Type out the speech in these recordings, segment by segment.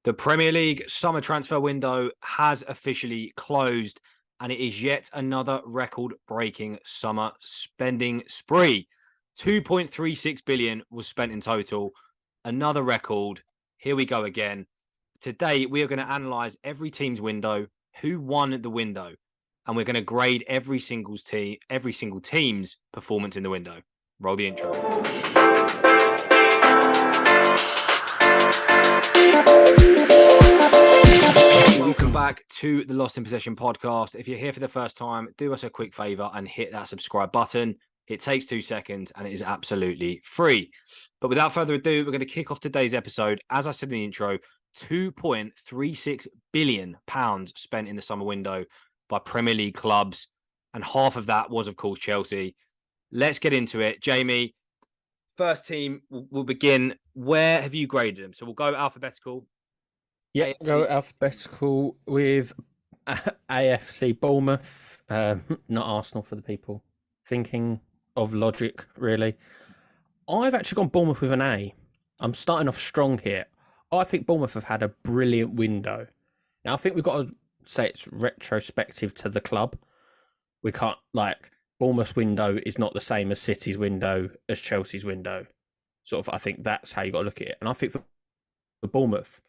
The Premier League summer transfer window has officially closed, and it is yet another record-breaking summer spending spree. 2.36 billion was spent in total. Another record. Here we go again. Today, we are going to analyze every team's window, who won the window, and we're going to grade every single team's performance in the window. Roll the intro. Welcome back to the Lost in Possession podcast. If you're here for the first time, do us a quick favor and hit that subscribe button. It takes 2 seconds and it is absolutely free. But without further ado, we're going to kick off today's episode. As I said in the intro, £2.36 billion spent in the summer window by Premier League clubs. And half of that was, of course, Chelsea. Let's get into it. Jamie, first team, we'll begin. Where have you graded them? So we'll go alphabetical. Yeah, go alphabetical with AFC Bournemouth, not Arsenal for the people thinking of logic, really. I've actually gone Bournemouth with an A. I'm starting off strong here. I think Bournemouth have had a brilliant window. Now, I think we've got to say it's retrospective to the club. We can't, Bournemouth's window is not the same as City's window, as Chelsea's window. Sort of, I think that's how you got to look at it. And I think for Bournemouth,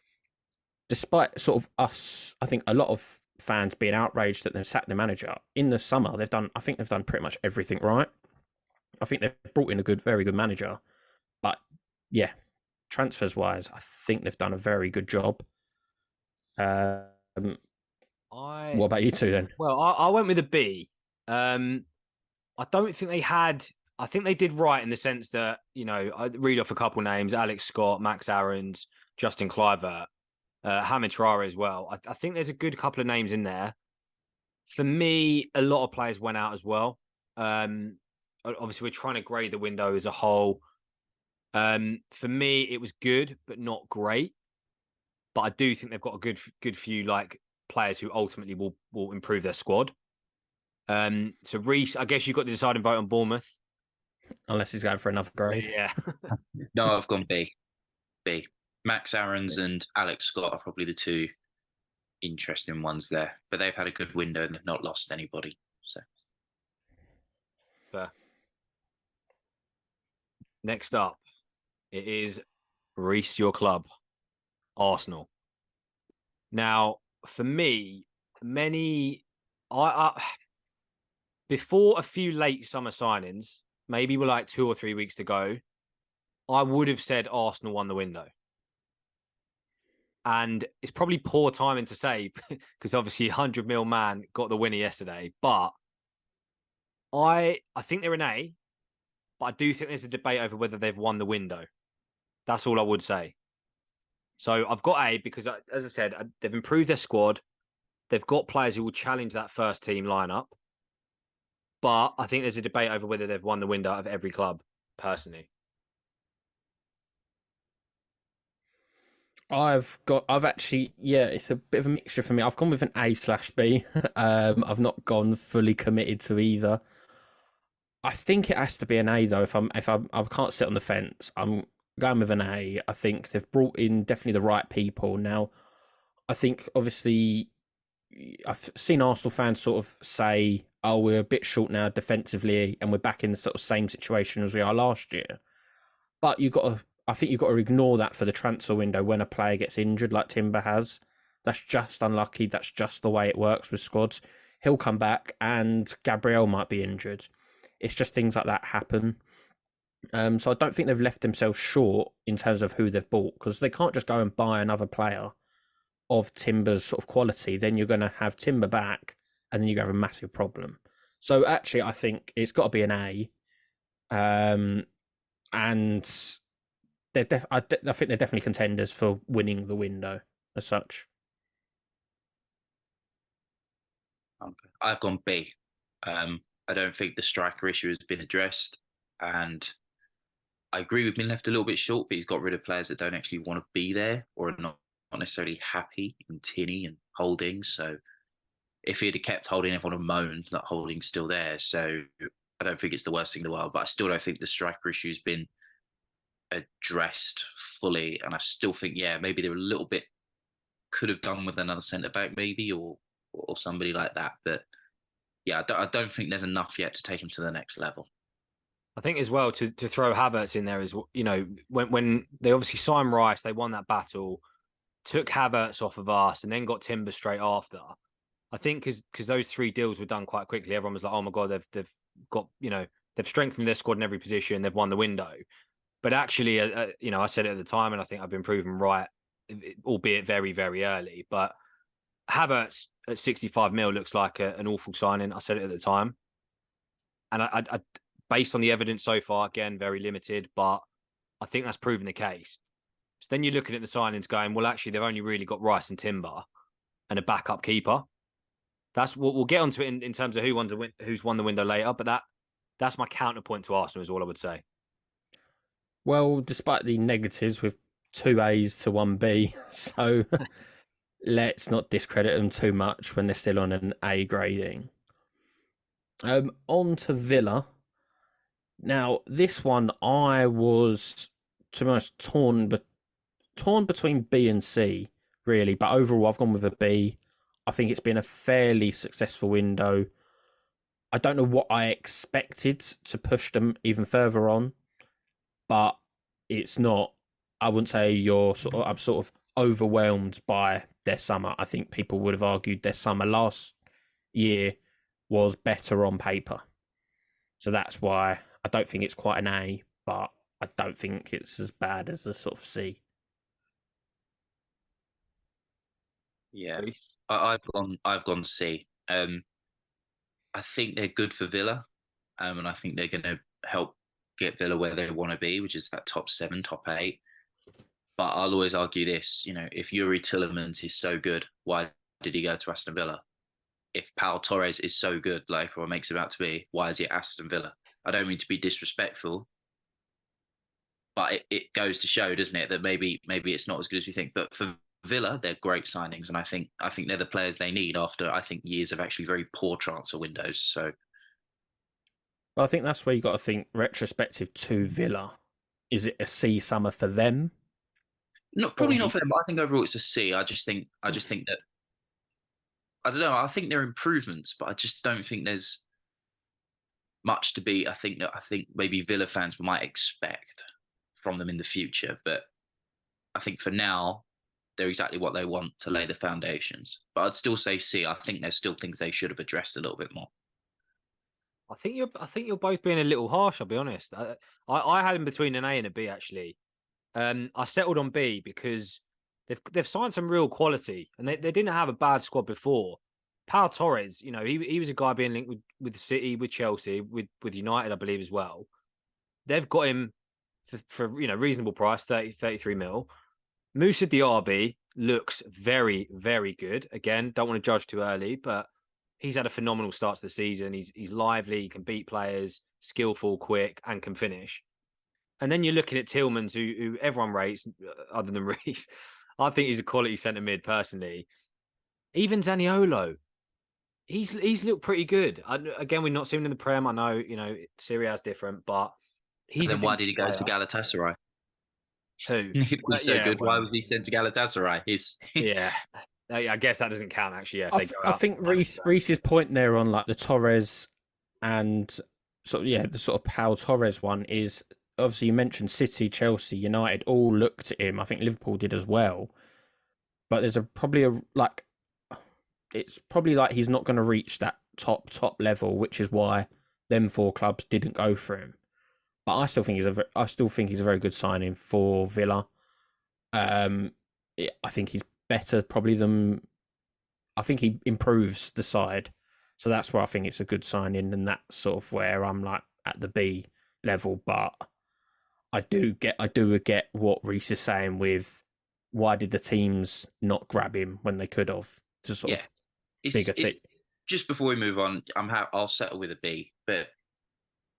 despite sort of us, I think a lot of fans being outraged that they've sacked the manager in the summer, I think they've done pretty much everything right. I think they've brought in a very good manager, but yeah, transfers wise, I think they've done a very good job. What about you two then? Well, I went with a B. I don't think they had. I think they did right in the sense that, I read off a couple names: Alex Scott, Max Aarons, Justin Kluivert. Hamid Traore as well. I think there's a good couple of names in there. For me, a lot of players went out as well. Obviously, we're trying to grade the window as a whole. For me, it was good, but not great. But I do think they've got a good few players who ultimately will improve their squad. So Reece, I guess you've got the deciding vote on Bournemouth. Unless he's going for another grade. Yeah. No, I've gone B. Max Aarons and Alex Scott are probably the two interesting ones there, but they've had a good window and they've not lost anybody. So, Fair. Next up, it is Reece, your club, Arsenal. Now, for me, before a few late summer signings, maybe we're 2 or 3 weeks to go, I would have said Arsenal won the window. And it's probably poor timing to say because obviously 100 mil man got the winner yesterday. But I think they're an A, but I do think there's a debate over whether they've won the window. That's all I would say. So I've got A because, as I said, they've improved their squad. They've got players who will challenge that first team lineup. But I think there's a debate over whether they've won the window of every club, personally. It's a bit of a mixture for me. I've gone with an A/B. I've not gone fully committed to either. I think it has to be an A though. I can't sit on the fence. I'm going with an A. I think they've brought in definitely the right people. Now, I think obviously I've seen Arsenal fans sort of say, "Oh, we're a bit short now defensively, and we're back in the sort of same situation as we are last year." But I think you've got to ignore that for the transfer window when a player gets injured like Timber has. That's just unlucky. That's just the way it works with squads. He'll come back and Gabriel might be injured. It's just things like that happen. So I don't think they've left themselves short in terms of who they've bought because they can't just go and buy another player of Timber's sort of quality. Then you're going to have Timber back and then you have a massive problem. So actually, I think it's got to be an A. And I think they're definitely contenders for winning the window as such. I've gone B. I don't think the striker issue has been addressed, and I agree we've been left a little bit short, but he's got rid of players that don't actually want to be there or are not necessarily happy in Tierney and Holding. So if he'd have kept Holding, everyone would moaned that Holding's still there. So I don't think it's the worst thing in the world, but I still don't think the striker issue's been addressed fully. And I still think, maybe they're a little bit could have done with another centre back maybe, or somebody like that. But yeah, I don't think there's enough yet to take him to the next level. I think as well to throw Havertz in there is, you know, when they obviously signed Rice, they won that battle, took Havertz off of us, and then got Timber straight after. I think because those 3 deals were done quite quickly, everyone was like, "Oh my god, they've got, you know, they've strengthened their squad in every position, they've won the window." But actually, you know, I said it at the time, and I think I've been proven right, albeit very very early. But Havertz at 65 mil looks like an awful signing. I said it at the time, and I based on the evidence so far, again, very limited, but I think that's proven the case. So then you're looking at the signings going, well, actually, they've only really got Rice and Timber and a backup keeper. That's what we'll get onto it in terms of who's won the window later, but that's my counterpoint to Arsenal is all I would say. Well, despite the negatives with 2 A's to 1 B, so let's not discredit them too much when they're still on an A grading. On to Villa. Now, this one I was, to be honest, torn between B and C, really. But overall, I've gone with a B. I think it's been a fairly successful window. I don't know what I expected to push them even further on, but it's not. I wouldn't say I'm sort of overwhelmed by their summer. I think people would have argued their summer last year was better on paper. So that's why I don't think it's quite an A, but I don't think it's as bad as a sort of C. Yeah, I've gone C. I think they're good for Villa, and I think they're going to help get Villa where they want to be, which is that top 7, top 8. But I'll always argue this: you know, if Yuri Tillemans is so good, why did he go to Aston Villa? If Pau Torres is so good, like or makes him out to be, why is he at Aston Villa? I don't mean to be disrespectful, but it goes to show, doesn't it, that maybe it's not as good as we think. But for Villa, they're great signings, and I think they're the players they need after I think years of actually very poor transfer windows. So, Well, I think that's where you got to think retrospective to Villa. Is it a C summer for them? probably not for them. But I think overall it's a C. I just think that I don't know. I think they're improvements, but I just don't think there's much to be. I think maybe Villa fans might expect from them in the future, but I think for now they're exactly what they want to lay the foundations. But I'd still say C. I think there's still things they should have addressed a little bit more. I think you're both being a little harsh. I'll be honest. I had in between an A and a B actually. I settled on B because they've signed some real quality, and they didn't have a bad squad before. Pau Torres, you know, he was a guy being linked with the City, with Chelsea, with United, I believe as well. They've got him for you know reasonable price, 33 mil. Moussa Diaby looks very, very good. Again, don't want to judge too early, but he's had a phenomenal start to the season. He's lively, he can beat players, skillful, quick, and can finish. And then you're looking at Tillmans, who everyone rates, other than Reece. I think he's a quality centre mid, personally. Even Zaniolo, he's looked pretty good. Again, we've not seen him in the Prem. I know, you know, Serie A is different, but he's. And then why did he go to Galatasaray? Who? He was so good. Well, Why was he sent to Galatasaray? Yeah. I guess that doesn't count, actually. Yeah, I think Reece's point there on like the Torres and the sort of Pau Torres one is obviously you mentioned City, Chelsea, United all looked at him. I think Liverpool did as well. But there's it's probably like he's not going to reach that top level, which is why them 4 clubs didn't go for him. But I still think he's a very good signing for Villa. I think he's better probably than. I think he improves the side, so that's why I think it's a good signing, and that's sort of where I'm like at the B level. But I do get what Reece is saying with why did the teams not grab him when they could have to sort of bigger thing. Just before we move on, I'll settle with a B, but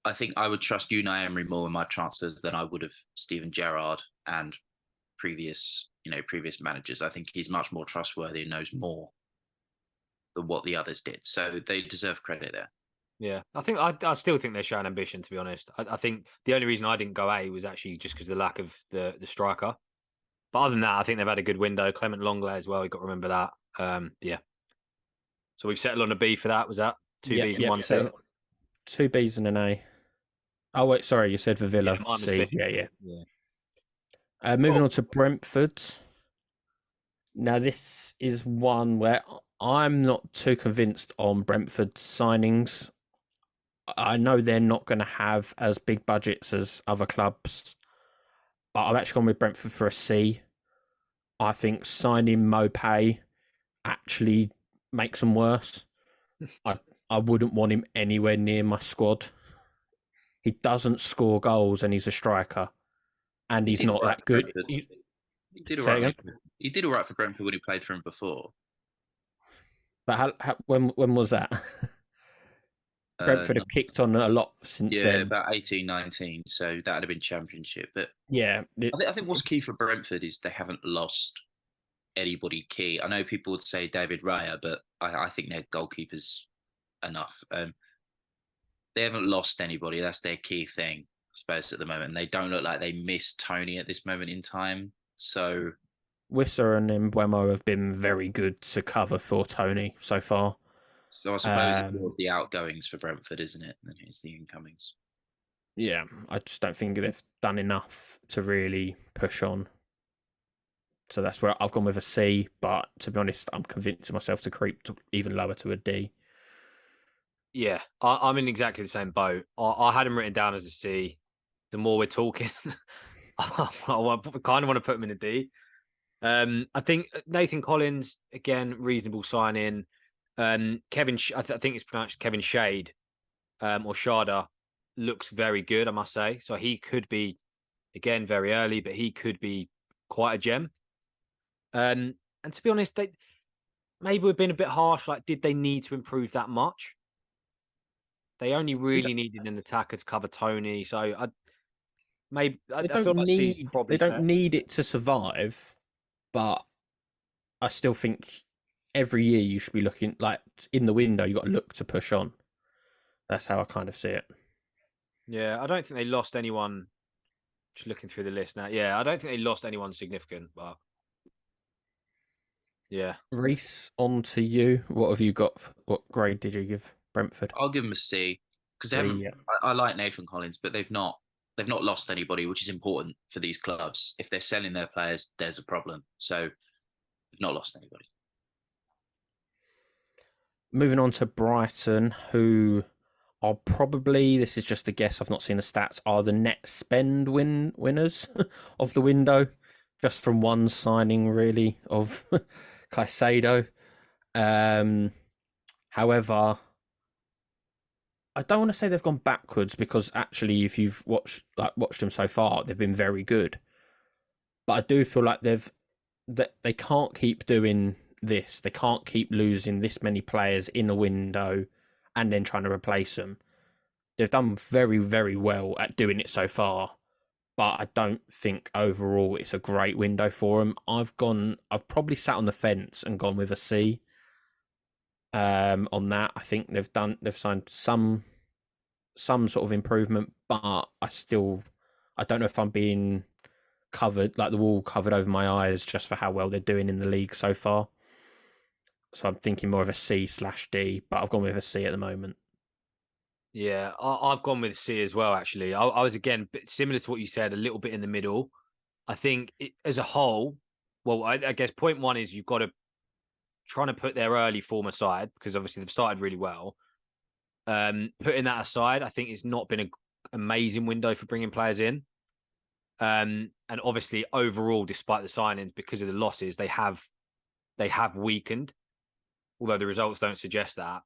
I think I would trust Unai Emery more in my transfers than I would have Steven Gerrard and previous managers. I think he's much more trustworthy and knows more than what the others did. So they deserve credit there. Yeah, I still think they're showing ambition, to be honest. I think the only reason I didn't go A was actually just because of the lack of the striker. But other than that, I think they've had a good window. Clement Longley as well. You got to remember that. Yeah. So we've settled on a B for that. Was that two Bs and one C? So 2 Bs and an A. Oh wait, sorry, you said for Villa Yeah, mine was C. B. Yeah. Moving on to Brentford. Now this is one where I'm not too convinced on Brentford signings. I know they're not going to have as big budgets as other clubs, but I've actually gone with Brentford for a C. I think signing Mopay actually makes them worse. I wouldn't want him anywhere near my squad. He doesn't score goals and he's a striker. And he's not that good. He did all Say right. again? He did all right for Brentford when he played for him before. But when was that? Brentford have kicked on a lot since then. About 18, 19. So that would have been Championship. But Yeah. I think what's key for Brentford is they haven't lost anybody key. I know people would say David Raya, but I think their goalkeeper's enough. They haven't lost anybody. That's their key thing, I suppose, at the moment. They don't look like they miss Tony at this moment in time. So Wissa and Mbeumo have been very good to cover for Tony so far. So I suppose it's more of the outgoings for Brentford, isn't it, than it's the incomings. Yeah, I just don't think they've done enough to really push on. So that's where I've gone with a C, but to be honest, I'm convincing myself to creep even lower to a D. Yeah, I'm in exactly the same boat. I had him written down as a C. The more we're talking, I kind of want to put him in a D. I think Nathan Collins, again, reasonable sign-in. Kevin, I think it's pronounced Kevin Shade, or Shada, looks very good, I must say. So he could be, again, very early, but he could be quite a gem. And to be honest, maybe we've been a bit harsh. Like, did they need to improve that much? They only really needed an attacker to cover Tony. So I feel like C's probably they don't need it to survive, but I still think every year you should be looking, like in the window, you got to look to push on. That's how I kind of see it. Yeah, I don't think they lost anyone. Just looking through the list now. Yeah, I don't think they lost anyone significant, but yeah. Reese, on to you. What have you got? What grade did you give Brentford? I'll give them a C because they haven't. Yeah. I like Nathan Collins, but they've not lost anybody, which is important for these clubs. If they're selling their players, there's a problem. So they've not lost anybody. Moving on to Brighton, who are probably, this is just a guess, I've not seen the stats, are the net spend winners of the window, just from one signing, really, of Caicedo. However, I don't want to say they've gone backwards because actually, if you've watched them so far, they've been very good. But I do feel like they can't keep doing this. They can't keep losing this many players in a window and then trying to replace them. They've done very, very well at doing it so far, but I don't think overall it's a great window for them. I've probably sat on the fence and gone with a C. On that, I think they've signed some sort of improvement, but I don't know if I'm being covered, like the wool covered over my eyes, just for how well they're doing in the league so far. So I'm thinking more of a C/D, but I've gone with a C at the moment. Yeah, I've gone with C as well, actually. I was, again, similar to what you said, a little bit in the middle. I think as a whole, well, I guess point one is you've got to trying to put their early form aside because obviously they've started really well. Putting that aside, I think it's not been an amazing window for bringing players in. And obviously overall, despite the signings, because of the losses, they have weakened, although the results don't suggest that.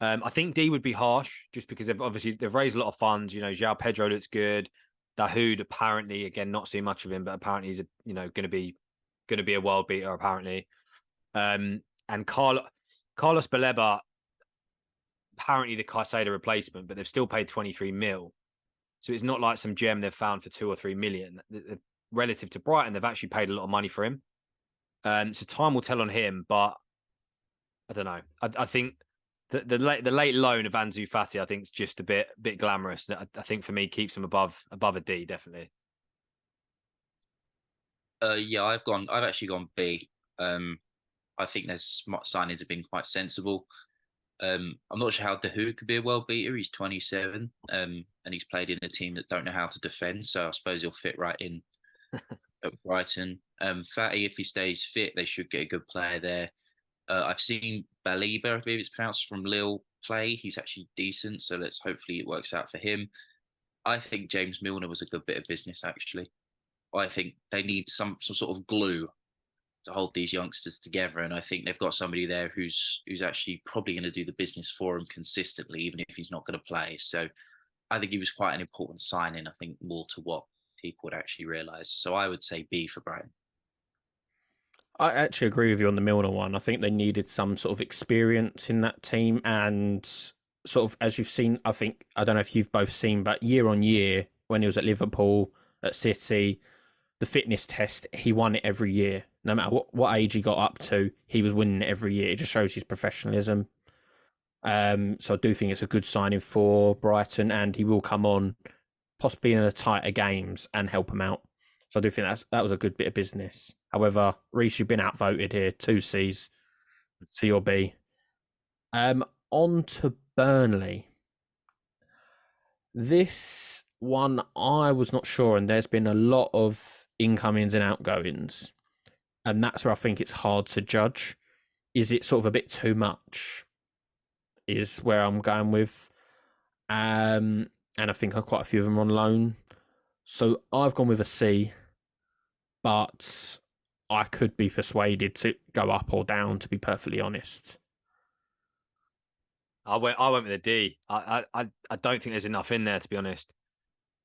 I think D would be harsh just because they've raised a lot of funds. You know, João Pedro looks good. Dahoud, apparently, again, not seeing much of him, but apparently he's going to be a world beater, apparently. And Carlos Baleba, apparently the Caicedo replacement, but they've still paid 23 mil. So it's not like some gem they've found for 2 or 3 million. Relative to Brighton, they've actually paid a lot of money for him. So time will tell on him, but I don't know. I think the late loan of Ansu Fati, I think, is just a bit glamorous. I think for me keeps him above a D, definitely. Yeah, I've actually gone B. I think their signings have been quite sensible. I'm not sure how Dahoud could be a world beater. He's 27, and he's played in a team that don't know how to defend. So I suppose he'll fit right in at Brighton. Fatty, if he stays fit, they should get a good player there. I've seen Baliba, I believe it's pronounced, from Lille play. He's actually decent, so let's hopefully it works out for him. I think James Milner was a good bit of business, actually. I think they need some sort of glue to hold these youngsters together, and I think they've got somebody there who's actually probably going to do the business for them consistently, even if he's not going to play. So I think he was quite an important signing. I think more to what people would actually realise. So I would say B for Brighton. I actually agree with you on the Milner one. I think they needed some sort of experience in that team, and sort of as you've seen, I don't know if you've both seen, but year on year when he was at Liverpool, at City, the fitness test, he won it every year. No matter what age he got up to, he was winning it every year. It just shows his professionalism. So I do think it's a good signing for Brighton, and he will come on possibly in the tighter games and help them out. So I do think that was a good bit of business. However, Reece, you've been outvoted here. 2 C's, C or B. On to Burnley. This one I was not sure, and there's been a lot of incomings and outgoings, and that's where I think it's hard to judge. Is it sort of a bit too much? Is where I'm going with. And I think quite a few of them are on loan. So I've gone with a C, but I could be persuaded to go up or down, to be perfectly honest. I went with a D. I don't think there's enough in there, to be honest.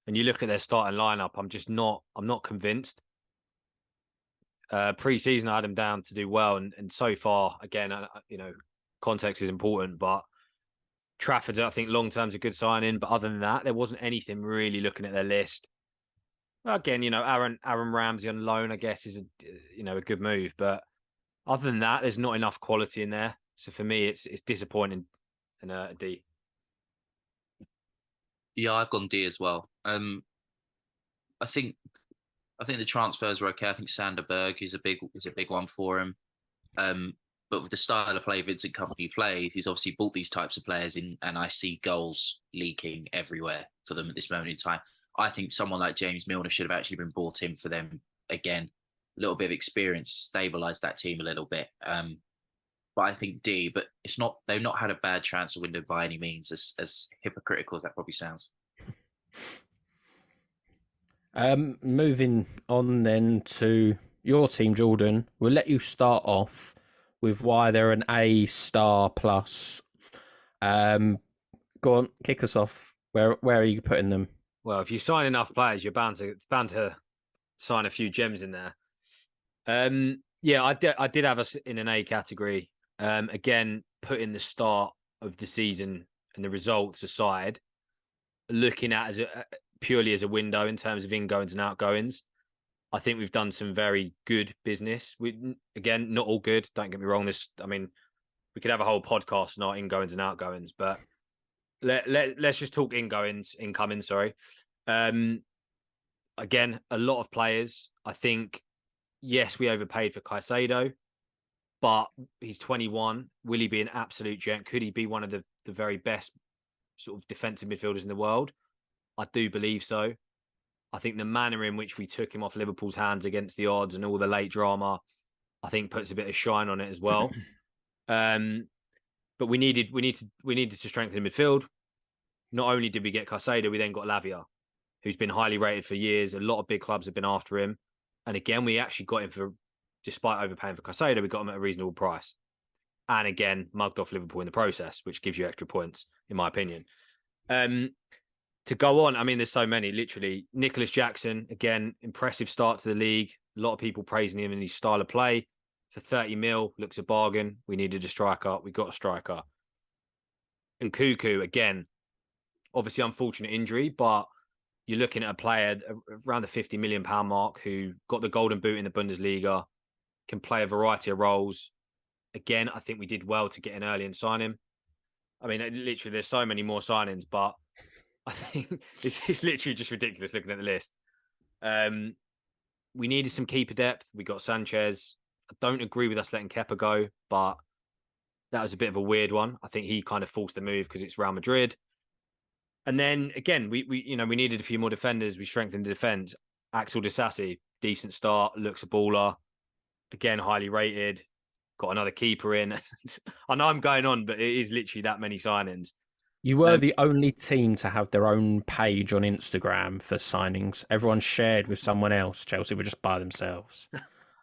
And you look at their starting lineup, I'm not convinced. Pre-season, I had them down to do well, and so far, again, context is important, but Trafford, I think long term's a good signing, but other than that, there wasn't anything really looking at their list. Again, Aaron Ramsey on loan, I guess, is a good move, but other than that, there's not enough quality in there. So for me, it's disappointing and a D. Yeah, I've gone D as well. I think the transfers were okay. I think Sander Berg is a big one for him. But with the style of play Vincent Company plays, he's obviously brought these types of players in, and I see goals leaking everywhere for them at this moment in time. I think someone like James Milner should have actually been brought in for them again. A little bit of experience, stabilise that team a little bit. But I think D. But they've not had a bad transfer window by any means, as hypocritical as that probably sounds. Moving on then to your team, Jordan. We'll let you start off with why they're an A star plus. Go on, kick us off. Where are you putting them? Well, if you sign enough players, it's bound to sign a few gems in there. Yeah, I did have us in an A category. Again, putting the start of the season and the results aside, looking at purely as a window in terms of ingoings and outgoings, I think we've done some very good business. Again, not all good. Don't get me wrong. We could have a whole podcast on our ingoings and outgoings, but let's just talk incoming. Sorry. Again, a lot of players. I think, yes, we overpaid for Caicedo, but he's 21. Will he be an absolute gent? Could he be one of the very best sort of defensive midfielders in the world? I do believe so. I think the manner in which we took him off Liverpool's hands against the odds and all the late drama, I think puts a bit of shine on it as well. But we needed to strengthen midfield. Not only did we get Caicedo, we then got Lavia, who's been highly rated for years. A lot of big clubs have been after him. And again, we actually got him despite overpaying for Caicedo, we got him at a reasonable price. And again, mugged off Liverpool in the process, which gives you extra points, in my opinion. To go on, there's so many, literally. Nicholas Jackson, again, impressive start to the league. A lot of people praising him in his style of play. For 30 mil, looks a bargain. We needed a striker. We got a striker. And Cuckoo, again, obviously unfortunate injury, but you're looking at a player around the £50 million mark who got the golden boot in the Bundesliga, can play a variety of roles. Again, I think we did well to get in early and sign him. Literally, there's so many more signings, but I think it's literally just ridiculous looking at the list. we needed some keeper depth. We got Sanchez. I don't agree with us letting Kepa go, but that was a bit of a weird one. I think he kind of forced the move because it's Real Madrid. And then again, we needed a few more defenders. We strengthened the defense. Axel Disasi, decent start, looks a baller. Again, highly rated. Got another keeper in. I know I'm going on, but it is literally that many signings. You were the only team to have their own page on Instagram for signings. Everyone shared with someone else. Chelsea were just by themselves.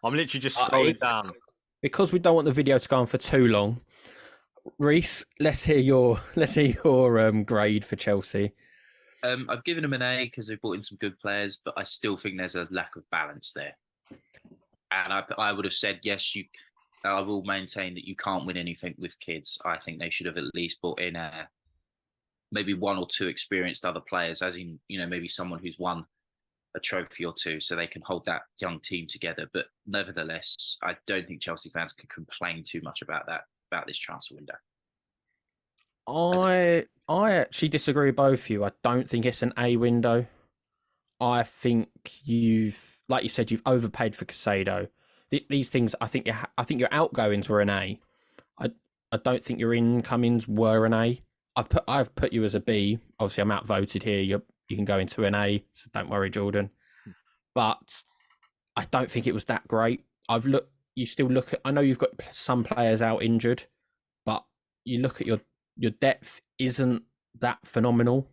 I'm literally just scrolling down. Because we don't want the video to go on for too long. Reese, let's hear your grade for Chelsea. I've given them an A because they've brought in some good players, but I still think there's a lack of balance there. And I would have said, yes, I will maintain that you can't win anything with kids. I think they should have at least brought in maybe one or two experienced other players, as in, maybe someone who's won a trophy or two so they can hold that young team together. But nevertheless, I don't think Chelsea fans can complain too much about this transfer window. I actually disagree with both of you. I don't think it's an A window. I think like you said, you've overpaid for Casado. These things, I think your outgoings were an A. I don't think your incomings were an A. I've put you as a B. Obviously, I'm outvoted here. You can go into an A, so don't worry, Jordan. But I don't think it was that great. You still look at. I know you've got some players out injured, but you look at your depth isn't that phenomenal.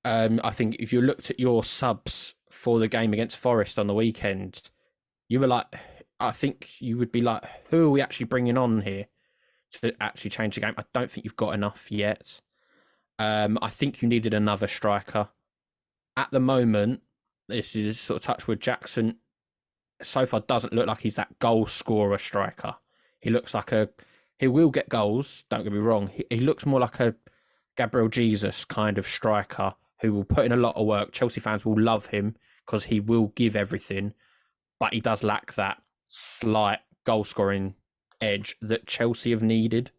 I think if you looked at your subs for the game against Forest on the weekend, you were like, I think you would be like, who are we actually bringing on here to actually change the game? I don't think you've got enough yet. I think you needed another striker. At the moment, this is sort of touch with Jackson. So far, doesn't look like he's that goal scorer striker. He looks like he will get goals. Don't get me wrong. He looks more like a Gabriel Jesus kind of striker who will put in a lot of work. Chelsea fans will love him because he will give everything, but he does lack that slight goal scoring edge that Chelsea have needed,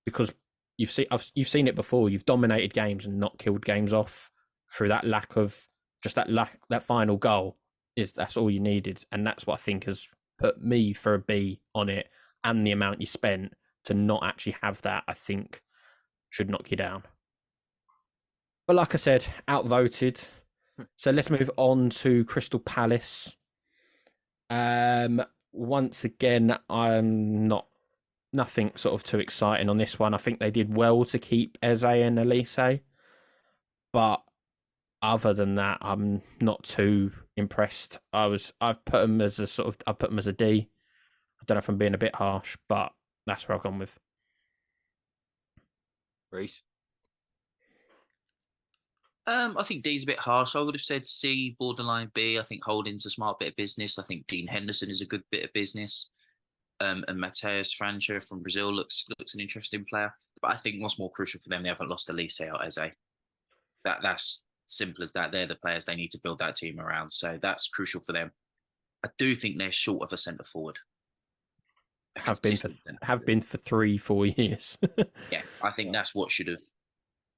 because you've seen it before. You've dominated games and not killed games off through that lack of that final goal. That's all you needed, and that's what I think has put me for a B on it. And the amount you spent to not actually have that, I think, should knock you down. But like I said, outvoted. So let's move on to Crystal Palace. Once again, I'm nothing sort of too exciting on this one. I think they did well to keep Eze and Elise, but other than that, I'm not too impressed. I've put them as a D. I don't know if I'm being a bit harsh, but that's where I've gone with. Reese? I think D's a bit harsh. I would have said C, borderline B. I think Holding's a smart bit of business. I think Dean Henderson is a good bit of business. And Mateus França from Brazil looks an interesting player. But I think what's more crucial for them, they haven't lost Elise or Eze. That's simple as that. They're the players they need to build that team around. So that's crucial for them. I do think they're short of a centre forward. Have been for 3-4 years. Yeah, I think that's what should have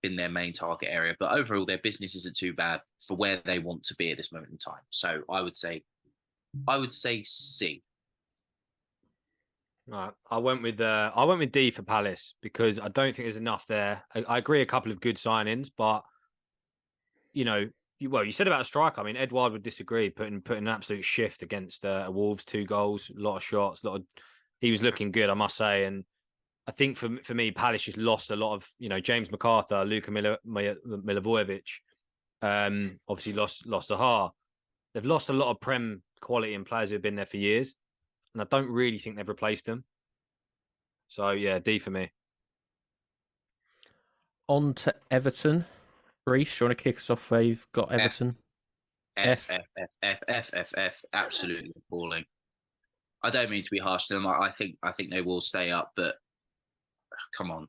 been their main target area. But overall, their business isn't too bad for where they want to be at this moment in time. So I would say C. Right, I went with D for Palace because I don't think there's enough there. I agree, a couple of good signings, but you said about a striker. I mean, Edouard would disagree, putting an absolute shift against Wolves, 2 goals, a lot of shots, he was looking good, I must say. And I think for me, Palace just lost a lot of, James MacArthur, Luka Milivojevic, obviously lost Zaha. They've lost a lot of Prem quality and players who have been there for years. And I don't really think they've replaced them. So, yeah, D for me. On to Everton. Reece, do you want to kick us off where you've got Everton? F. Absolutely appalling. I don't mean to be harsh to them. I think they will stay up, but come on.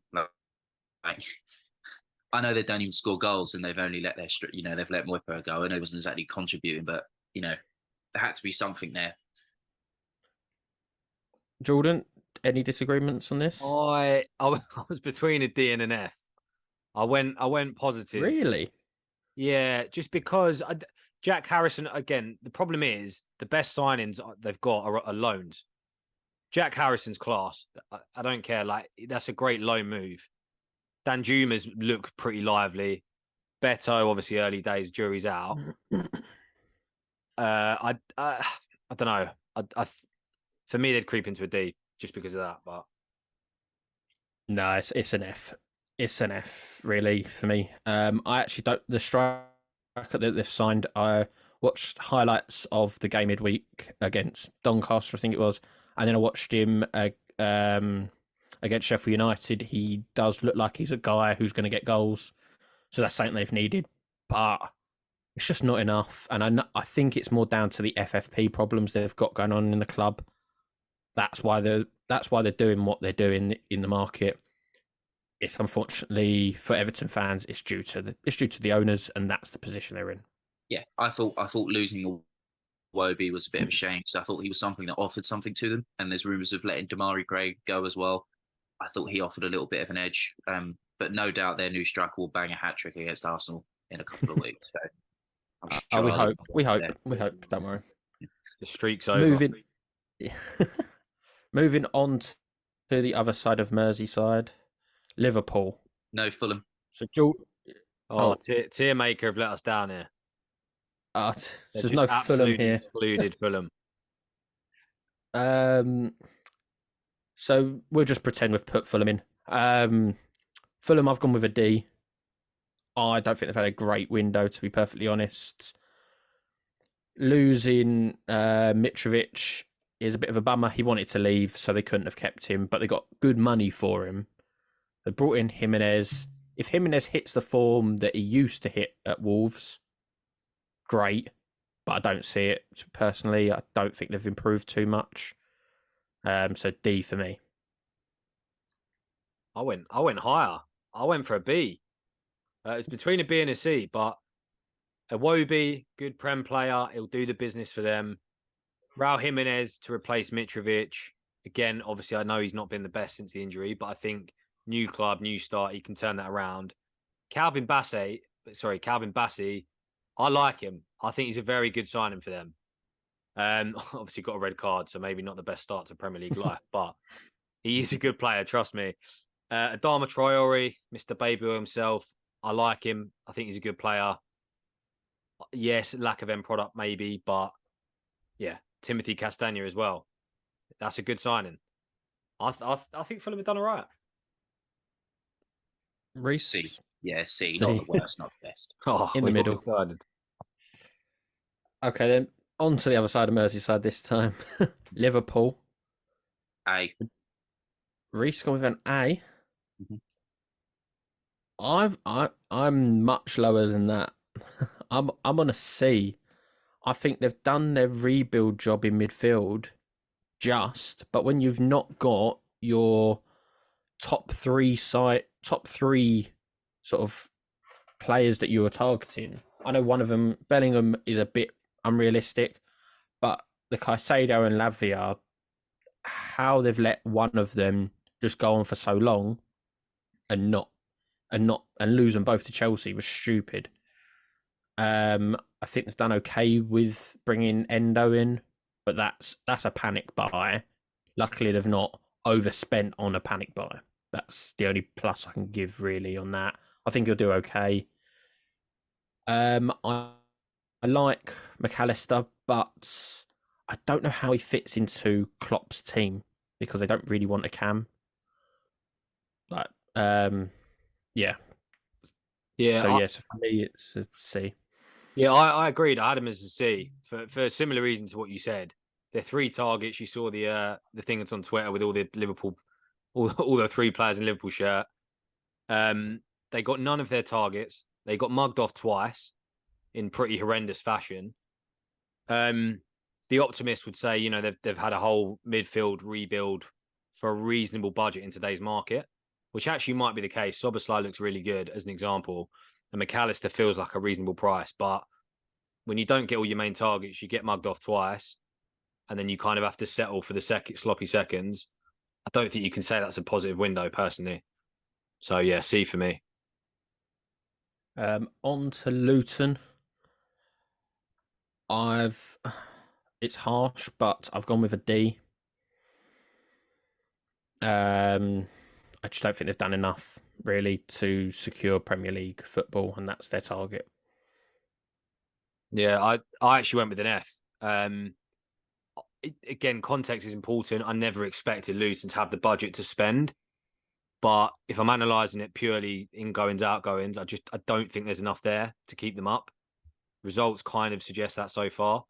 I know they don't even score goals and they've only let they've let Moipa go. I know he wasn't exactly contributing, but, there had to be something there. Jordan, any disagreements on this? I was between a D and an F. I went positive. Really? Yeah, just because Jack Harrison, again, the problem is the best signings they've got are loans. Jack Harrison's class. I don't care. Like, that's a great loan move. Danjuma's look pretty lively. Beto, obviously, early days, jury's out. I don't know. For me, they'd creep into a D just because of that. But No, it's an F. It's an F, really, for me. I actually don't. The striker that they've signed, I watched highlights of the game midweek against Doncaster, I think it was, and then I watched him against Sheffield United. He does look like he's a guy who's going to get goals, so that's something they've needed. But it's just not enough, and I think it's more down to the FFP problems they've got going on in the club. That's why they're doing what they're doing in the market. It's unfortunately for Everton fans, it's due to the owners, and that's the position they're in. Yeah, I thought losing Iwobi was a bit of a shame because I thought he was something that offered something to them, and there's rumours of letting Damari Gray go as well. I thought he offered a little bit of an edge, but no doubt their new striker will bang a hat trick against Arsenal in a couple of weeks. So I'm sure we hope. Don't worry. The streak's over. Moving on to the other side of Merseyside, Liverpool. No, Fulham. So Tier Maker have let us down here. There's no Fulham here. Excluded Fulham. So we'll just pretend we've put Fulham in. Fulham, I've gone with a D. I don't think they've had a great window, to be perfectly honest. Losing Mitrovic is a bit of a bummer. He wanted to leave, so they couldn't have kept him, but they got good money for him. They brought in Jimenez. If Jimenez hits the form that he used to hit at Wolves, great, but I don't see it personally. I don't think they've improved too much. So D for me. I went higher. I went for a B. It's between a B and a C, but Iwobi, good Prem player. He'll do the business for them. Raul Jimenez to replace Mitrovic. Again, obviously, I know he's not been the best since the injury, but I think new club, new start, he can turn that around. Calvin Bassey, I like him. I think he's a very good signing for them. Obviously got a red card, so maybe not the best start to Premier League life, but he is a good player, trust me. Adama Traore, Mr. Baby himself, I like him. I think he's a good player. Yes, lack of end product maybe, but yeah, Timothy Castagna as well. That's a good signing. I think Fulham have done all right. Reece? C. Yeah, C. Not the worst, not the best. In the middle. Decided. Okay, then on to the other side of Merseyside this time. Liverpool. A. Reece gone with an A. Mm-hmm. I'm much lower than that. I'm on a C. I think they've done their rebuild job in midfield, but when you've not got your top three sort of players that you were targeting. I know one of them, Bellingham, is a bit unrealistic, but the Caicedo and Lavia, how they've let one of them just go on for so long and lose them both to Chelsea was stupid. I think they've done okay with bringing Endo in, but that's a panic buy. Luckily, they've not overspent on a panic buy. That's the only plus I can give really on that. I think he'll do okay. I like McAllister, but I don't know how he fits into Klopp's team because they don't really want a cam. Like, yeah. So for me, it's a C. Yeah, I agreed. I had him as a C for a similar reason to what you said. They're 3 targets. You saw the thing that's on Twitter with all the Liverpool, all the 3 players in Liverpool shirt. They got none of their targets. They got mugged off twice in pretty horrendous fashion. The optimist would say, they've had a whole midfield rebuild for a reasonable budget in today's market, which actually might be the case. Szoboszlai looks really good as an example, and McAllister feels like a reasonable price. But when you don't get all your main targets, you get mugged off twice, and then you kind of have to settle for the sloppy seconds. I don't think you can say that's a positive window, personally. So, yeah, C for me. On to Luton. I've it's harsh, but I've gone with a D. I just don't think they've done enough really to secure Premier League football, and that's their target. Yeah, I actually went with an F. Again, context is important. I never expected Luton to have the budget to spend, but if I'm analysing it purely ingoings, outgoings, I don't think there's enough there to keep them up. Results kind of suggest that so far.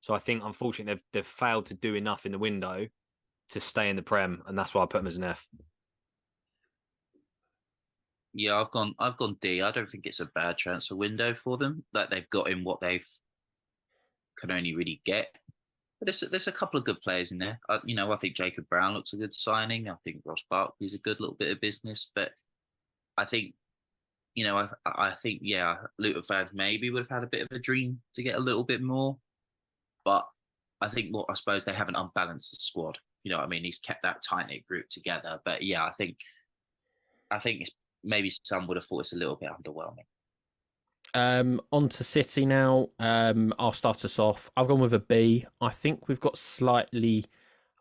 So I think unfortunately they've failed to do enough in the window to stay in the Prem, and that's why I put them as an F. Yeah, I've gone D. I don't think it's a bad transfer window for them. That they've got in what they've can only really get. But there's a couple of good players in there. I think Jacob Brown looks a good signing. I think Ross Barkley's a good little bit of business. But I think, I think, yeah, Luton fans maybe would have had a bit of a dream to get a little bit more. But I think I suppose they haven't unbalanced the squad. You know what I mean? He's kept that tight knit group together. But yeah, I think it's, maybe some would have thought it's a little bit underwhelming. On to City now. I'll start us off. I've gone with a B. I think we've got slightly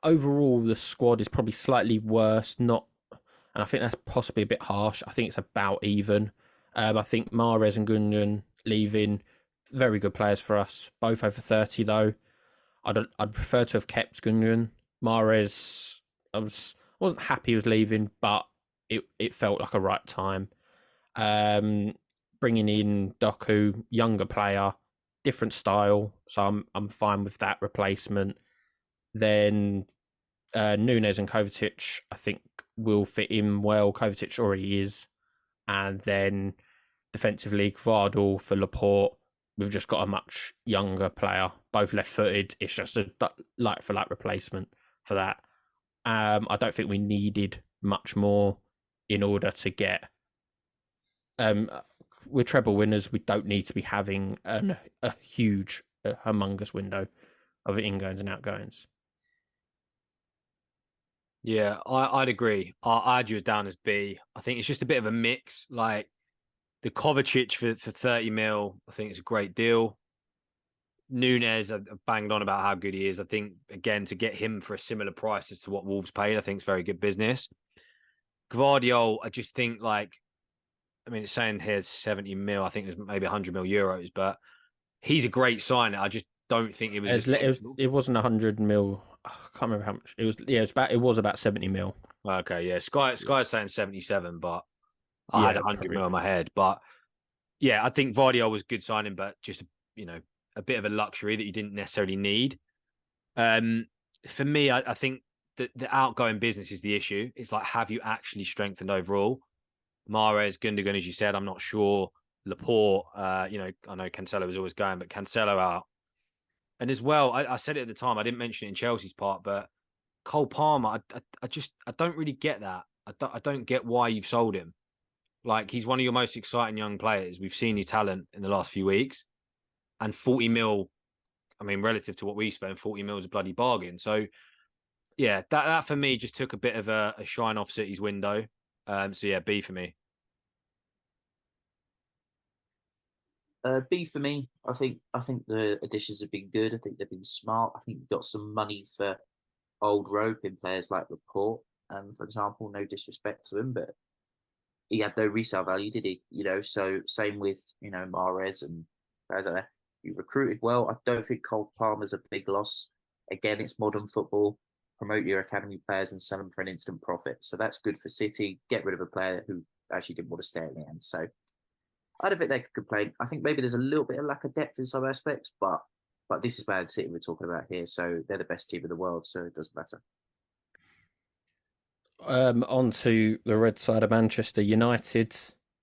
overall the squad is probably slightly worse. Not, and I think that's possibly a bit harsh. I think it's about even. I think Mahrez and Gundogan leaving, very good players for us. Both over 30 though. I'd prefer to have kept Gundogan. Mahrez, wasn't happy he was leaving, but it felt like a right time. Bringing in Doku, younger player, different style, so I'm fine with that replacement. Then Nunes and Kovacic, I think will fit in well. Kovacic already is, and then defensively, Gvardiol for Laporte. We've just got a much younger player, both left-footed. It's just a like-for-like replacement for that. I don't think we needed much more in order to get. We're treble winners. We don't need to be having a huge, humongous window of ingoings and outgoings. Yeah, I'd agree. I had you down as B. I think it's just a bit of a mix. Like the Kovacic for 30 mil, I think it's a great deal. Nunes, I've banged on about how good he is. I think, again, to get him for a similar price as to what Wolves paid, I think it's very good business. Gvardiol, I just think it's saying here 70 mil. I think it was maybe 100 mil euros, but he's a great sign. I just don't think it was. It wasn't 100 mil. I can't remember how much it was. Yeah, it was about 70 mil. Okay, yeah. Sky's saying 77, but I had 100 probably. mil in my head. But yeah, I think Vardio was a good signing, but just a bit of a luxury that you didn't necessarily need. For me, I think that the outgoing business is the issue. It's like, have you actually strengthened overall? Mahrez, Gundogan, as you said, I'm not sure. Laporte, I know Cancelo was always going, but Cancelo out. And as well, I said it at the time, I didn't mention it in Chelsea's part, but Cole Palmer, I don't really get that. I don't get why you've sold him. Like, he's one of your most exciting young players. We've seen his talent in the last few weeks. And 40 mil, relative to what we spent, 40 mil is a bloody bargain. So, yeah, that for me just took a bit of a shine off City's window. So, yeah, B for me. B for me. I think the additions have been good. I think they've been smart. I think you've got some money for old rope in players like Laporte. For example, no disrespect to him, but he had no resale value, did he? So same with Mahrez and guys like that. You recruited well. I don't think Cole Palmer's a big loss. Again, it's modern football. Promote your academy players and sell them for an instant profit. So that's good for City. Get rid of a player who actually didn't want to stay at the end. So I don't think they could complain. I think maybe there's a little bit of lack of depth in some aspects, but this is Man City we're talking about here, so they're the best team in the world, so it doesn't matter. On to the red side of Manchester United.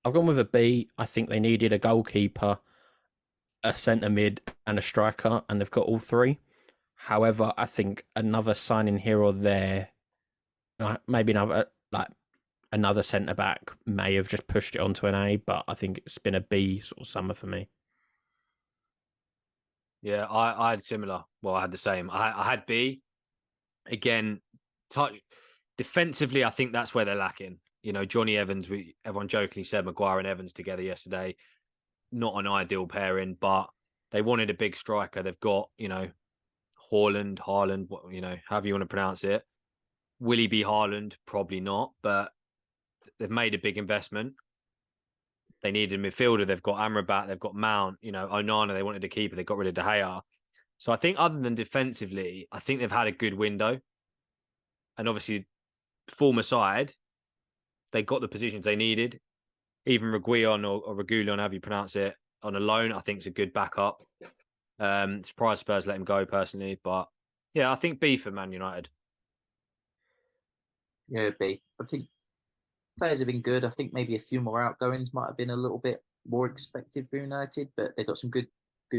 I've gone with a B. I think they needed a goalkeeper, a centre mid, and a striker, and they've got all three. However, I think another signing here or there, maybe another centre back may have just pushed it onto an A, but I think it's been a B sort of summer for me. Yeah, I had similar. Well, I had the same. I had B. Again, defensively, I think that's where they're lacking. Johnny Evans, everyone jokingly said Maguire and Evans together yesterday. Not an ideal pairing, but They wanted a big striker. They've got, Haaland, however you want to pronounce it. Will he be Haaland? Probably not, but they've made a big investment. They needed a midfielder. They've got Amrabat. They've got Mount. Onana. They wanted a keeper. They got rid of De Gea. So I think other than defensively, I think they've had a good window. And obviously, form aside, they got the positions they needed. Even Reguilon or Regulion, however you pronounce it, on a loan, I think is a good backup. Surprised Spurs let him go personally, but yeah, I think B for Man United. Yeah, B. I think players have been good. I think maybe a few more outgoings might have been a little bit more expected for United, but they've got some good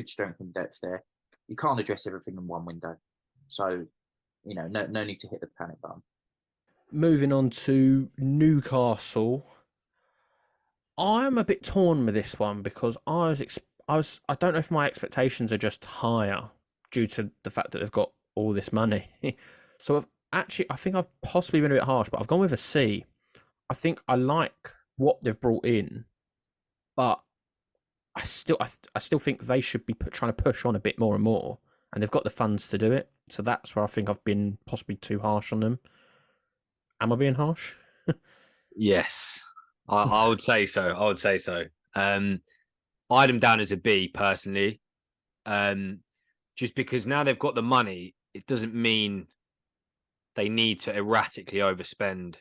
strength and depth there. You can't address everything in one window, so no need to hit the panic button. Moving on to Newcastle, I'm a bit torn with this one because I don't know if my expectations are just higher due to the fact that they've got all this money. So I think I've possibly been a bit harsh, but I've gone with a C. I think I like what they've brought in, but I still think they should be trying to push on a bit more and more, and they've got the funds to do it. So that's where I think I've been possibly too harsh on them. Am I being harsh? Yes, I would say so. I had them down as a B personally, just because now they've got the money, it doesn't mean they need to erratically overspend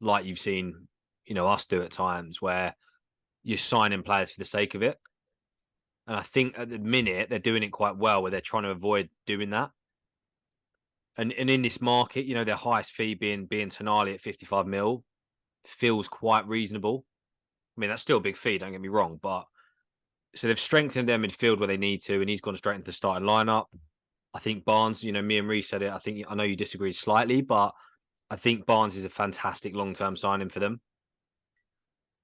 like you've seen, us do at times where you're signing players for the sake of it. And I think at the minute they're doing it quite well where they're trying to avoid doing that. And in this market, their highest fee being Tonali at 55 mil feels quite reasonable. I mean, that's still a big fee, don't get me wrong, but so they've strengthened their midfield where they need to, and he's gone straight into the starting lineup. I think Barnes, me and Reece said it. I know you disagreed slightly, but I think Barnes is a fantastic long-term signing for them.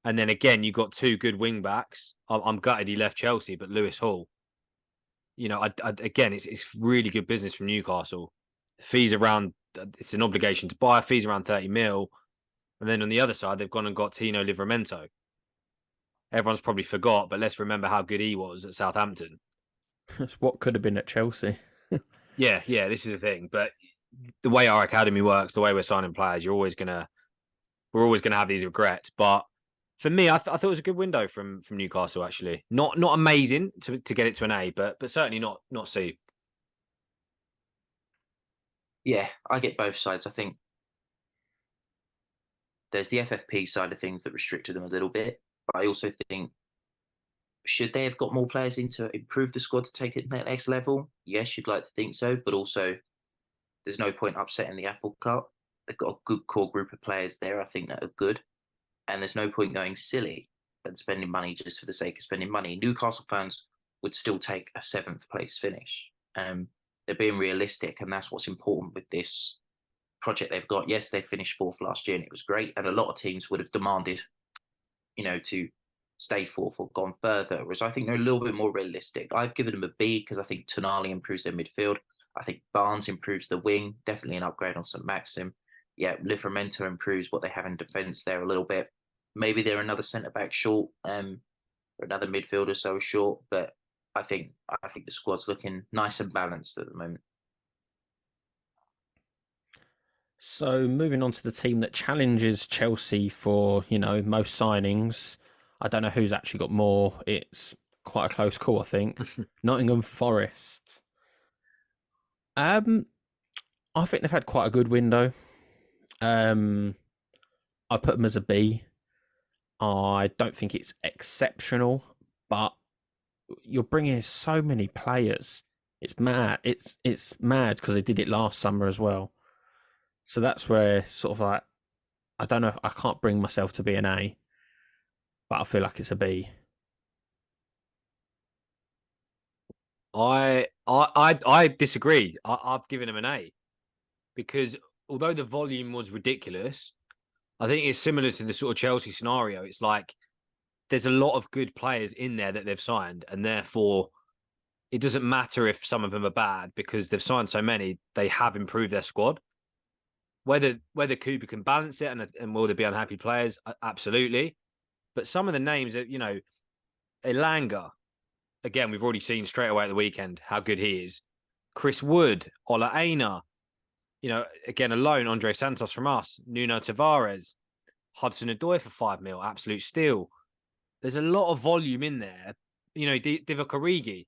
And then again, you've got two good wing backs. I'm gutted he left Chelsea, but Lewis Hall. Again, it's really good business from Newcastle. Fees around, it's an obligation to buy. Fees around 30 mil. And then on the other side, they've gone and got Tino Livramento. Everyone's probably forgot, but let's remember how good he was at Southampton. That's what could have been at Chelsea. Yeah, this is the thing. But the way our academy works, the way we're signing players, we're always gonna have these regrets. But for me, I thought it was a good window from Newcastle. Actually, not amazing to get it to an A, but certainly not C. Yeah, I get both sides. I think there's the FFP side of things that restricted them a little bit, but I also think should they have got more players in to improve the squad to take it to the next level? Yes, you'd like to think so, but also there's no point upsetting the apple cart. They've got a good core group of players there, I think, that are good, and there's no point going silly and spending money just for the sake of spending money. Newcastle fans would still take a 7th place finish. They're being realistic, and that's what's important with this project they've got. Yes, they finished 4th last year, and it was great, and a lot of teams would have demanded, to stay 4th or gone further. Whereas I think they're a little bit more realistic. I've given them a B because I think Tonali improves their midfield. I think Barnes improves the wing, definitely an upgrade on St. Maxim. Yeah, Livramento improves what they have in defence there a little bit. Maybe they're another centre back short, or another midfielder so short, but I think the squad's looking nice and balanced at the moment. So moving on to the team that challenges Chelsea for, most signings. I don't know who's actually got more. It's quite a close call, I think. Nottingham Forest. I think they've had quite a good window. I put them as a B. I don't think it's exceptional, but you're bringing in so many players. It's mad. It's mad because they did it last summer as well. So that's where sort of like, I don't know. I can't bring myself to be an A, but I feel like it's a B. I disagree. I've given him an A because although the volume was ridiculous, I think it's similar to the sort of Chelsea scenario. It's like there's a lot of good players in there that they've signed, and therefore it doesn't matter if some of them are bad because they've signed so many. They have improved their squad. Whether Cooper can balance it and will there be unhappy players? Absolutely. But some of the names that, Elanga, again, we've already seen straight away at the weekend how good he is. Chris Wood, Ola Aina, again, alone, Andre Santos from us, Nuno Tavares, Hudson Odoi for 5 mil, absolute steal. There's a lot of volume in there. Divock Origi.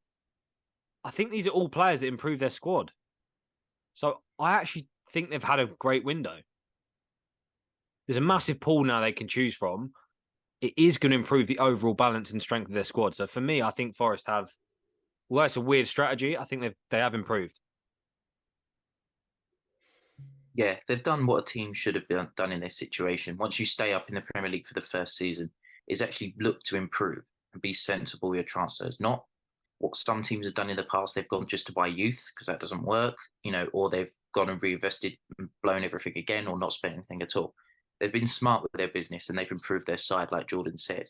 I think these are all players that improve their squad. So I actually think they've had a great window. There's a massive pool now they can choose from. It is going to improve the overall balance and strength of their squad. So for me, I think Forest have, although it's a weird strategy, I think they have improved. Yeah, they've done what a team should have done in this situation. Once you stay up in the Premier League for the first season, is actually look to improve and be sensible with your transfers. Not what some teams have done in the past. They've gone just to buy youth because that doesn't work, or they've gone and reinvested and blown everything again or not spent anything at all. They've been smart with their business and they've improved their side, like Jordan said.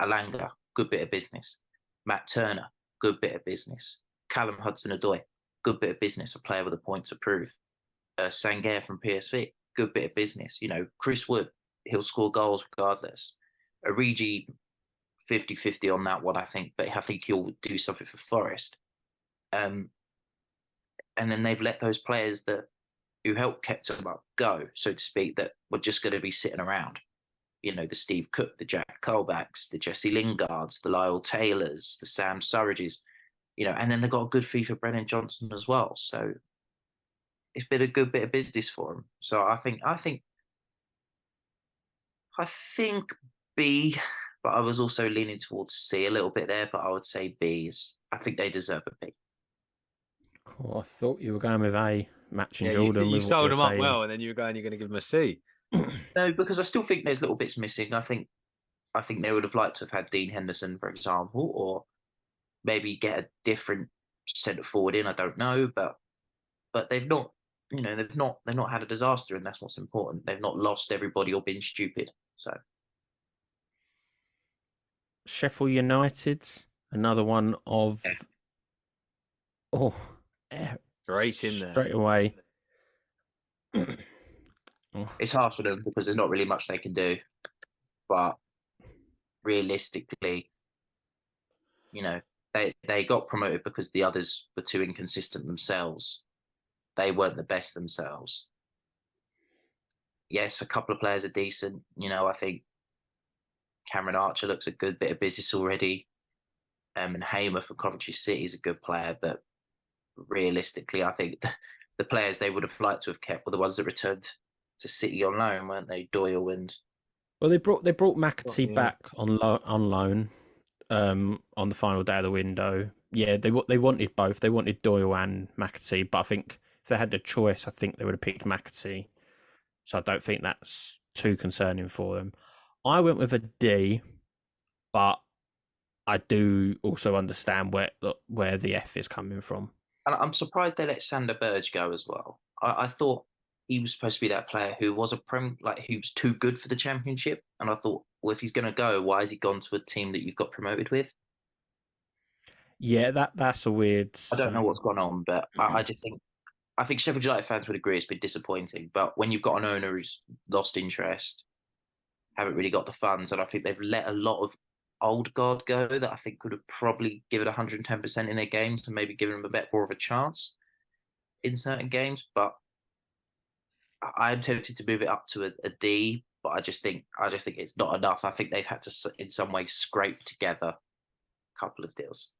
Alanga, good bit of business. Matt Turner, good bit of business. Callum Hudson-Odoi, good bit of business, a player with a point to prove. Sangaire from PSV, good bit of business. Chris Wood, he'll score goals regardless. Origi, 50-50 on that one, I think, but I think he'll do something for Forest. And then they've let those players who helped kept them up go, so to speak, that were just going to be sitting around. The Steve Cook, the Jack Colbacks, the Jesse Lingards, the Lyle Taylors, the Sam Surridges, and then they got a good fee for Brennan Johnson as well. So it's been a good bit of business for them. So I think B, but I was also leaning towards C a little bit there, but I would say B I think they deserve a B. Cool. I thought you were going with A, matching Jordan. You sold them saying. up well, and then you're going to give them a C. No, because I still think there's little bits missing. I think they would have liked to have had Dean Henderson, for example, or maybe get a different centre forward in. I don't know, but they've not. They've not had a disaster, and that's what's important. They've not lost everybody or been stupid. So Sheffield United, another one of Straight in there. Straight away. It's hard for them because there's not really much they can do. But realistically, they got promoted because the others were too inconsistent themselves. They weren't the best themselves. Yes, a couple of players are decent. I think Cameron Archer looks a good bit of business already. And Hamer for Coventry City is a good player, but realistically, I think the players they would have liked to have kept were the ones that returned to City on loan, weren't they? Doyle and they brought McAtee back on loan on the final day of the window. Yeah, they wanted both. They wanted Doyle and McAtee, but I think if they had the choice, I think they would have picked McAtee. So I don't think that's too concerning for them. I went with a D, but I do also understand where the F is coming from. And I'm surprised they let Sander Berge go as well. I thought he was supposed to be that player who was he was too good for the Championship. And I thought, well, if he's going to go, why has he gone to a team that you've got promoted with? Yeah, that's a weird. I don't know what's gone on, but I just think Sheffield United fans would agree it's been disappointing. But when you've got an owner who's lost interest, haven't really got the funds, and I think they've let a lot of old guard go that I think could have probably given 110% in their games and maybe given them a bit more of a chance in certain games. But I'm tempted to move it up to a D, but I just think it's not enough. I think they've had to, in some way, scrape together a couple of deals.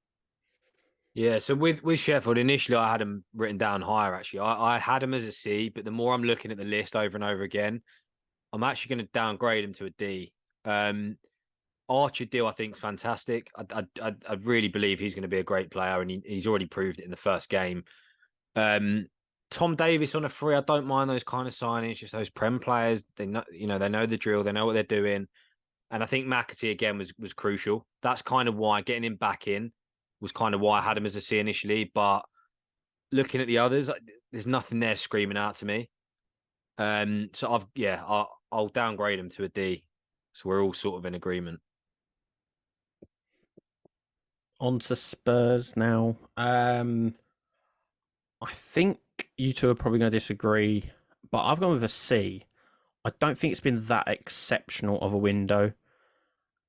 Yeah, so with Sheffield, initially I had them written down higher, actually. I had them as a C, but the more I'm looking at the list over and over again, I'm actually going to downgrade him to a D. Archer deal, I think, is fantastic. I really believe he's going to be a great player, and he's already proved it in the first game. Tom Davis on a free, I don't mind those kind of signings. Just those Prem players, they know the drill, they know what they're doing, and I think McAtee again was crucial. That's kind of why getting him back in was kind of why I had him as a C initially. But looking at the others, there's nothing there screaming out to me. So I'll downgrade him to a D. So we're all sort of in agreement. On to Spurs now. I think you two are probably going to disagree, but I've gone with a C. I don't think it's been that exceptional of a window.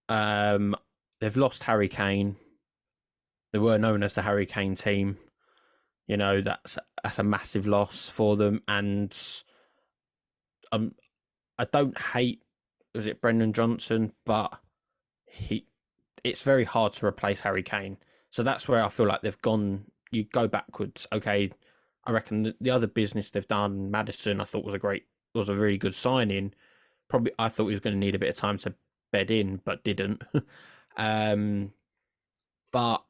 They've lost Harry Kane. They were known as the Harry Kane team. You know, that's a massive loss for them. And I don't hate, was it Brendan Johnson, but it's very hard to replace Harry Kane. So that's where I feel like they've gone. You go backwards. Okay, I reckon the other business they've done, Madison, I thought was a really good signing. Probably, I thought he was going to need a bit of time to bed in, but didn't. But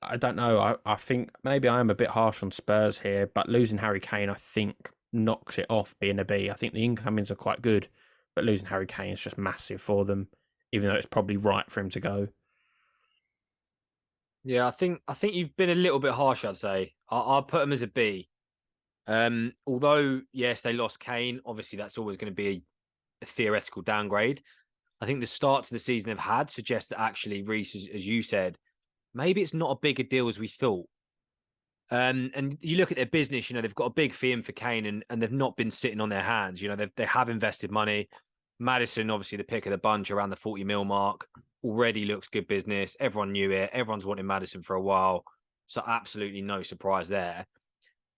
I don't know. I think maybe I am a bit harsh on Spurs here, but losing Harry Kane, I think, knocks it off being a B. I think the incomings are quite good, but losing Harry Kane is just massive for them, even though it's probably right for him to go. Yeah, I think you've been a little bit harsh. I'd say I'll put him as a B. Although yes, they lost Kane. Obviously, that's always going to be a theoretical downgrade. I think the start to the season they've had suggests that actually Reece, as you said, maybe it's not a bigger deal as we thought. And you look at their business, you know, they've got a big fee in for Kane, and they've not been sitting on their hands. You know, they have invested money. Madison, obviously the pick of the bunch around the 40 mil mark, already looks good business. Everyone knew it. Everyone's wanted Madison for a while. So absolutely no surprise there.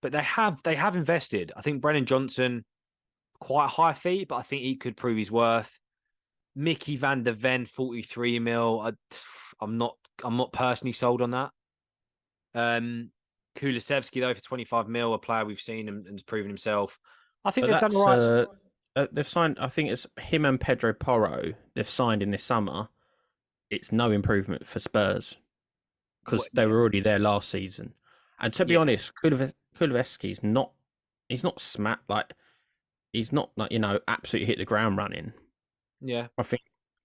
But they have invested. I think Brennan Johnson, quite a high fee, but I think he could prove his worth. Mickey van der Ven, 43 mil. I'm not personally sold on that. Kulusevski, though, for 25 mil, a player we've seen and has proven himself. I think But they've done that's the right. they've signed. I think it's him and Pedro Porro. They've signed in this summer. It's no improvement for Spurs because they were already there last season. And to be honest, Kulusevski's not. He's not smacked like. He's not like, you know, absolutely hit the ground running. Yeah. I think,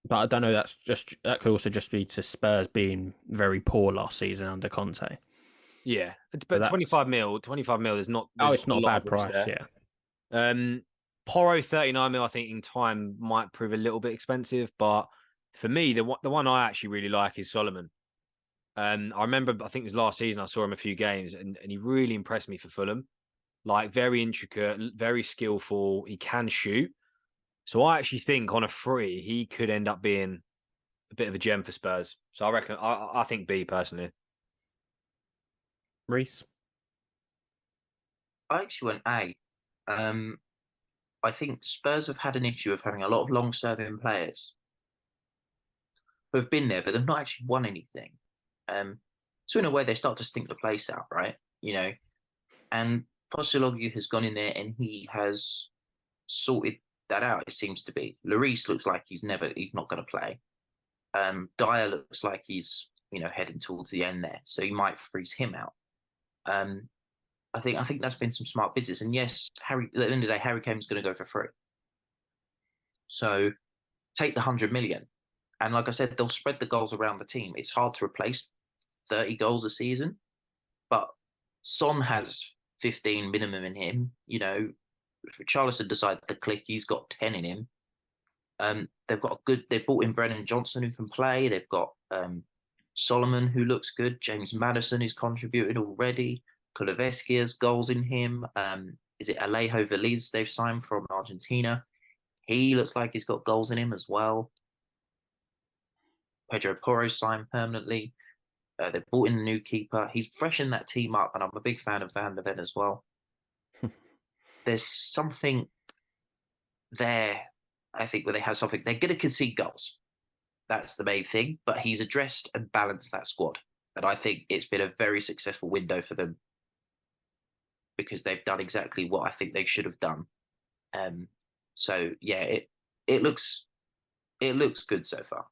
but I don't know. That could also just be to Spurs being very poor last season under Conte. Yeah, but 25 mil. There's not. It's not a bad price. There. Yeah. Porro 39 mil. I think in time might prove a little bit expensive, but for me, the one I actually really like is Solomon. I remember, I think it was last season, I saw him a few games, and he really impressed me for Fulham. Like very intricate, very skillful. He can shoot. So I actually think on a free, he could end up being a bit of a gem for Spurs. So I reckon I think B personally. Reece. I actually went A. I think Spurs have had an issue of having a lot of long-serving players who have been there, but they've not actually won anything. So in a way, they start to stink the place out, right? You know, and Postecoglou has gone in there and he has sorted that out. It seems to be. Lloris looks like he's not going to play. Dyer looks like he's heading towards the end there, so you might freeze him out. I think that's been some smart business. And yes, at the end of the day, Harry Kane's going to go for free. So take the 100 million. And like I said, they'll spread the goals around the team. It's hard to replace 30 goals a season, but Son has 15 minimum in him. You know, if Charleston decides to click, he's got 10 in him. They've brought in Brennan Johnson who can play. They've got Solomon who looks good. James Madison who's contributed already. Kulusevski has goals in him. Is it Alejo Veliz they've signed from Argentina? He looks like he's got goals in him as well. Pedro Porro signed permanently. They've brought in a new keeper. He's freshened that team up, and I'm a big fan of Van der Ven as well. There's something there, I think, where they have something. They're going to concede goals. That's the main thing. But he's addressed and balanced that squad. And I think it's been a very successful window for them because they've done exactly what I think they should have done. So yeah, it looks good so far.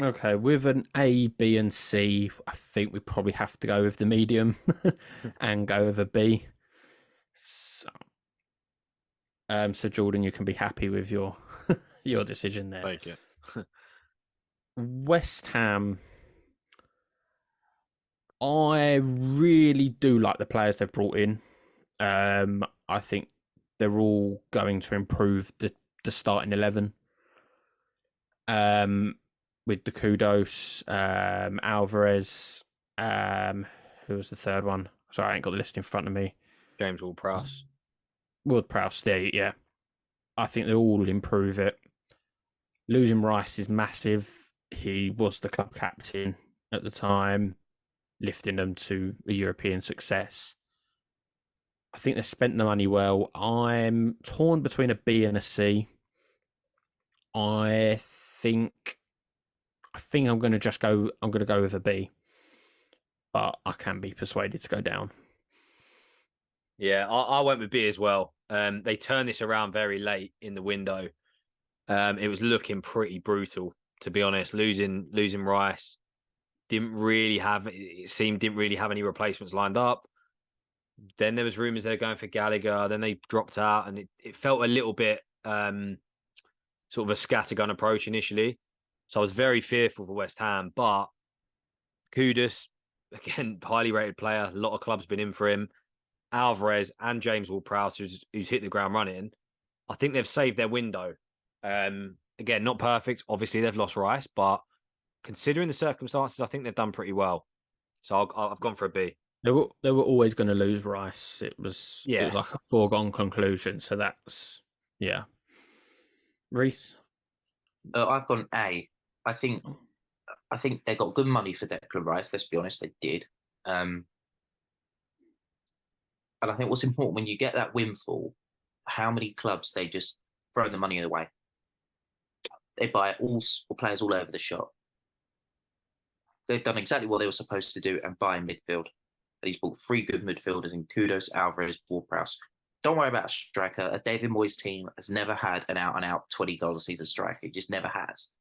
Okay, with an A, B, and C, I think we probably have to go with the medium and go with a B. So Jordan, you can be happy with your your decision there. Take it. West Ham, I really do like the players they've brought in. I think they're all going to improve the starting 11. With the Kudos, Alvarez, who was the third one? Sorry, I ain't got the list in front of me. James Ward-Prowse. Ward-Prowse, yeah. I think they all improve it. Losing Rice is massive. He was the club captain. at the time, lifting them to a European success. I think they spent the money well. I'm torn between a B and a C. I think I'm going to go. I'm going to go with a B, but I can be persuaded to go down. Yeah, I went with B as well. They turned this around very late in the window. It was looking pretty brutal, to be honest. Losing Rice didn't really have any replacements lined up. Then there was rumours they were going for Gallagher. Then they dropped out, and it felt a little bit sort of a scattergun approach initially. So I was very fearful for West Ham. But Kudus, again, highly rated player. A lot of clubs been in for him. Alvarez and James Ward-Prowse, who's hit the ground running. I think they've saved their window. Again, not perfect. Obviously, they've lost Rice, but considering the circumstances, I think they've done pretty well. So I've gone for a B. They were always going to lose Rice. It was like a foregone conclusion. So that's Reese? I've gone A. I think they got good money for Declan Rice. Let's be honest, they did. And I think what's important when you get that windfall, how many clubs they just throw the money away. They buy all players all over the shop. They've done exactly what they were supposed to do and buy midfield. And he's bought 3 good midfielders in Kudus, Alvarez, Ward-Prowse. Don't worry about a striker. A David Moyes team has never had an out-and-out 20-goal a season striker. He just never has.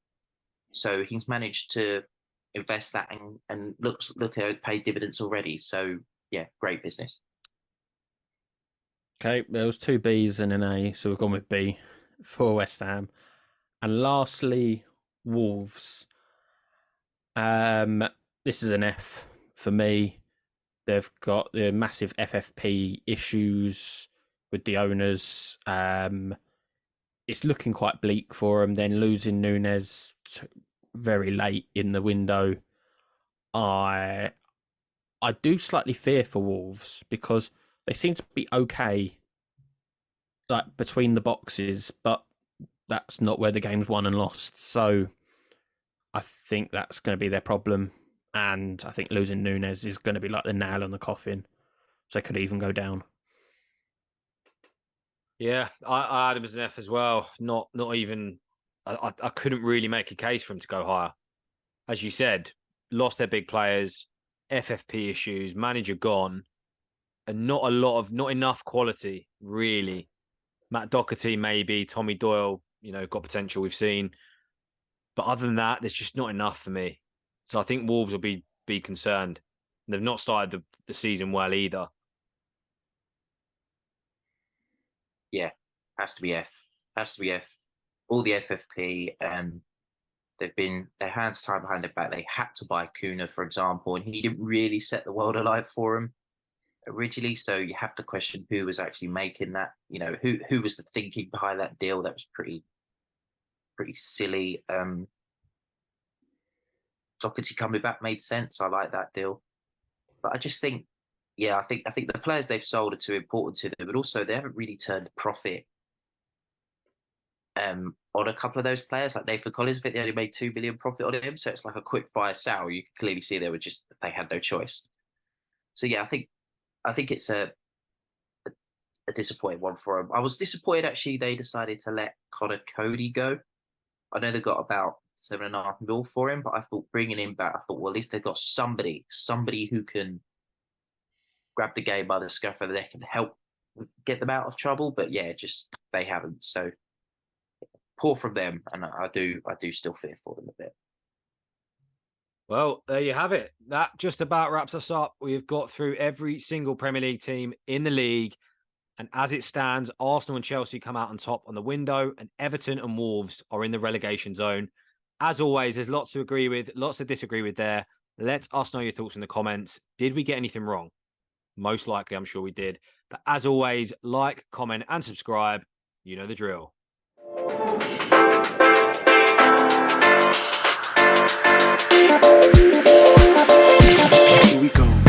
So he's managed to invest that and look pay dividends already. So yeah, great business. Okay, there was 2 Bs and an A, so we've gone with B for West Ham. And lastly, Wolves. This is an F for me. They've got the massive FFP issues with the owners. It's looking quite bleak for them. Then losing Nunes very late in the window. I do slightly fear for Wolves because they seem to be okay, like between the boxes, but that's not where the game's won and lost. So I think that's going to be their problem. And I think losing Nunes is going to be like the nail on the coffin. So they could even go down. Yeah, I had him as an F as well. Not even. I couldn't really make a case for him to go higher. As you said, lost their big players, FFP issues, manager gone, and not enough quality really. Matt Doherty maybe, Tommy Doyle, got potential we've seen, but other than that, there's just not enough for me. So I think Wolves will be concerned. They've not started the season well either. Yeah, has to be F. Has to be F. All the FFP, their hands tied behind their back. They had to buy Kuna, for example, and he didn't really set the world alight for them originally. So you have to question who was actually making that. Who was the thinking behind that deal? That was pretty silly. Doherty coming back made sense. I like that deal, but I just think, I think the players they've sold are too important to them, but also they haven't really turned profit on a couple of those players. Like Nathan Collins, I think they only made 2 million profit on him, so it's like a quick fire sale. You can clearly see they had no choice. So yeah, I think it's a disappointing one for them. I was disappointed actually they decided to let Connor Cody go. I know they got about 7.5 mil for him, but I thought bringing him back, at least they've got somebody who can grab the game by the scruff of the neck and help get them out of trouble. But yeah, just they haven't. So poor from them, and I do still fear for them a bit. Well, there you have it. That just about wraps us up. We've got through every single Premier League team in the league. And as it stands, Arsenal and Chelsea come out on top on the window, and Everton and Wolves are in the relegation zone. As always, there's lots to agree with, lots to disagree with there. Let us know your thoughts in the comments. Did we get anything wrong? Most likely, I'm sure we did. But as always, like, comment, and subscribe. You know the drill. Here we go.